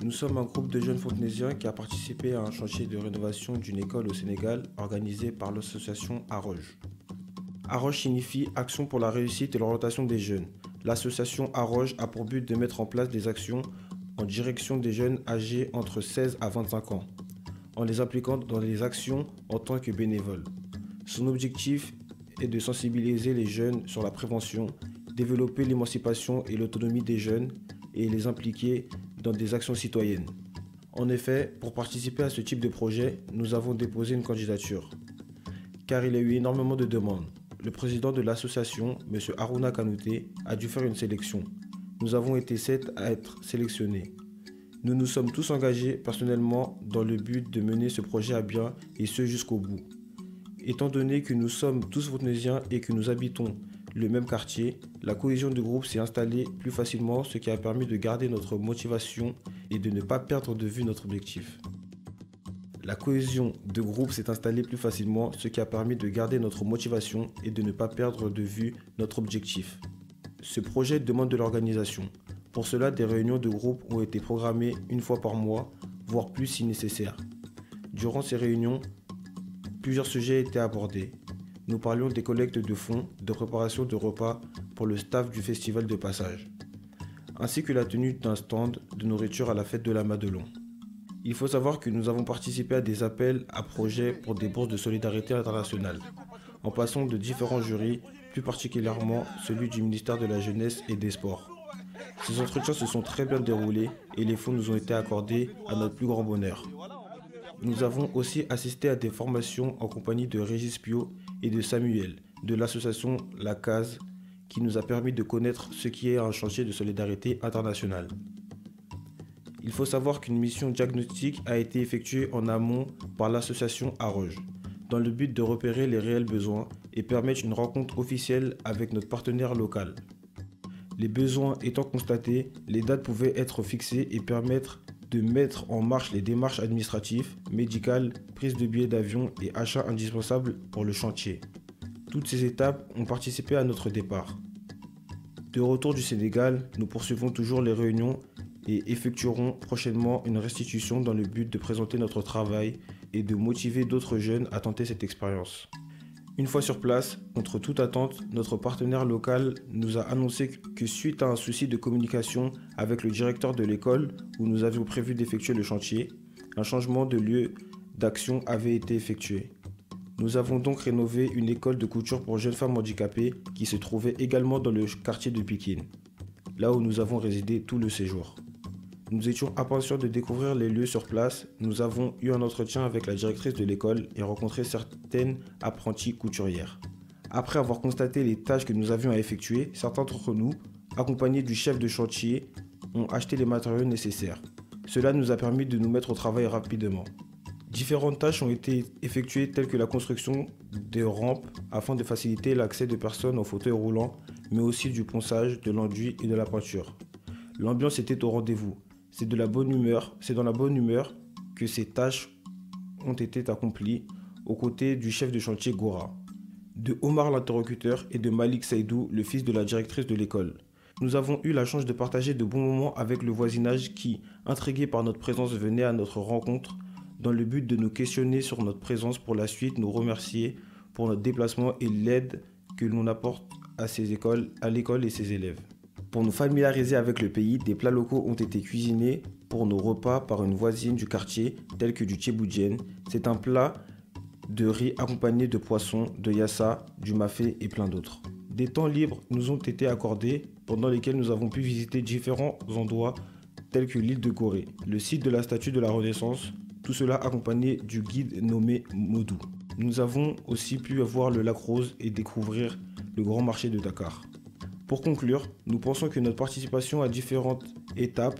Nous sommes un groupe de jeunes fontenaisiens qui a participé à un chantier de rénovation d'une école au Sénégal organisé par l'association AROJ. AROJ signifie Action pour la réussite et l'orientation des jeunes. L'association AROJ a pour but de mettre en place des actions en direction des jeunes âgés entre 16 à 25 ans, en les impliquant dans les actions en tant que bénévoles. Son objectif est de sensibiliser les jeunes sur la prévention, développer l'émancipation et l'autonomie des jeunes et les impliquer dans des actions citoyennes. En effet, pour participer à ce type de projet, nous avons déposé une candidature, car il y a eu énormément de demandes. Le président de l'association, M. Harouna Kanouté, a dû faire une sélection. Nous avons été 7 à être sélectionnés. Nous nous sommes tous engagés personnellement dans le but de mener ce projet à bien et ce jusqu'au bout. Étant donné que nous sommes tous fontenaisiens et que nous habitons le même quartier, la cohésion de groupe s'est installée plus facilement, ce qui a permis de garder notre motivation et de ne pas perdre de vue notre objectif. La cohésion de groupe s'est installée plus facilement, ce qui a permis de garder notre motivation et de ne pas perdre de vue notre objectif. Ce projet demande de l'organisation. Pour cela, des réunions de groupe ont été programmées une fois par mois, voire plus si nécessaire. Durant ces réunions, plusieurs sujets étaient abordés. Nous parlions des collectes de fonds, de préparation de repas pour le staff du festival de passage, ainsi que la tenue d'un stand de nourriture à la fête de la Madelon. Il faut savoir que nous avons participé à des appels à projets pour des bourses de solidarité internationale, en passant de différents jurys, plus particulièrement celui du ministère de la Jeunesse et des Sports. Ces entretiens se sont très bien déroulés et les fonds nous ont été accordés à notre plus grand bonheur. Nous avons aussi assisté à des formations en compagnie de Régis Pio et de Samuel, de l'association La Case, qui nous a permis de connaître ce qui est un chantier de solidarité internationale. Il faut savoir qu'une mission diagnostique a été effectuée en amont par l'association AROJ, dans le but de repérer les réels besoins et permettre une rencontre officielle avec notre partenaire local. Les besoins étant constatés, les dates pouvaient être fixées et permettre de mettre en marche les démarches administratives, médicales, prise de billets d'avion et achats indispensables pour le chantier. Toutes ces étapes ont participé à notre départ. De retour du Sénégal, nous poursuivons toujours les réunions et effectuerons prochainement une restitution dans le but de présenter notre travail et de motiver d'autres jeunes à tenter cette expérience. Une fois sur place, contre toute attente, notre partenaire local nous a annoncé que suite à un souci de communication avec le directeur de l'école où nous avions prévu d'effectuer le chantier, un changement de lieu d'action avait été effectué. Nous avons donc rénové une école de couture pour jeunes femmes handicapées qui se trouvait également dans le quartier de Pikine, là où nous avons résidé tout le séjour. Nous étions impatients de découvrir les lieux sur place. Nous avons eu un entretien avec la directrice de l'école et rencontré certaines apprenties couturières. Après avoir constaté les tâches que nous avions à effectuer, certains d'entre nous, accompagnés du chef de chantier, ont acheté les matériaux nécessaires. Cela nous a permis de nous mettre au travail rapidement. Différentes tâches ont été effectuées telles que la construction de rampes afin de faciliter l'accès de personnes en fauteuil roulant, mais aussi du ponçage, de l'enduit et de la peinture. L'ambiance était au rendez-vous. C'est dans la bonne humeur que ces tâches ont été accomplies aux côtés du chef de chantier Gora, de Omar l'interlocuteur et de Malik Saïdou, le fils de la directrice de l'école. Nous avons eu la chance de partager de bons moments avec le voisinage qui, intrigué par notre présence, venait à notre rencontre dans le but de nous questionner sur notre présence pour la suite, nous remercier pour notre déplacement et l'aide que l'on apporte à l'école et ses élèves. Pour nous familiariser avec le pays, des plats locaux ont été cuisinés pour nos repas par une voisine du quartier, tels que du tchéboudienne. C'est un plat de riz accompagné de poisson, de yassa, du mafé et plein d'autres. Des temps libres nous ont été accordés pendant lesquels nous avons pu visiter différents endroits tels que l'île de Gorée, le site de la statue de la Renaissance, tout cela accompagné du guide nommé Modou. Nous avons aussi pu voir le lac Rose et découvrir le grand marché de Dakar. Pour conclure, nous pensons que notre participation à différentes étapes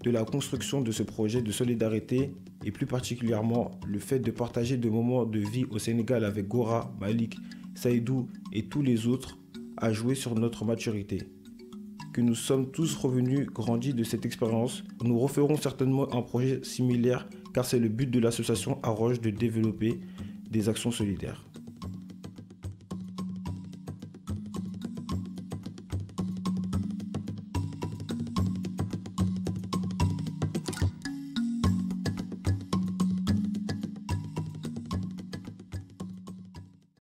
de la construction de ce projet de solidarité et plus particulièrement le fait de partager des moments de vie au Sénégal avec Gora, Malik, Saïdou et tous les autres a joué sur notre maturité. Que nous sommes tous revenus grandis de cette expérience, nous referons certainement un projet similaire car c'est le but de l'association AROJ de développer des actions solidaires.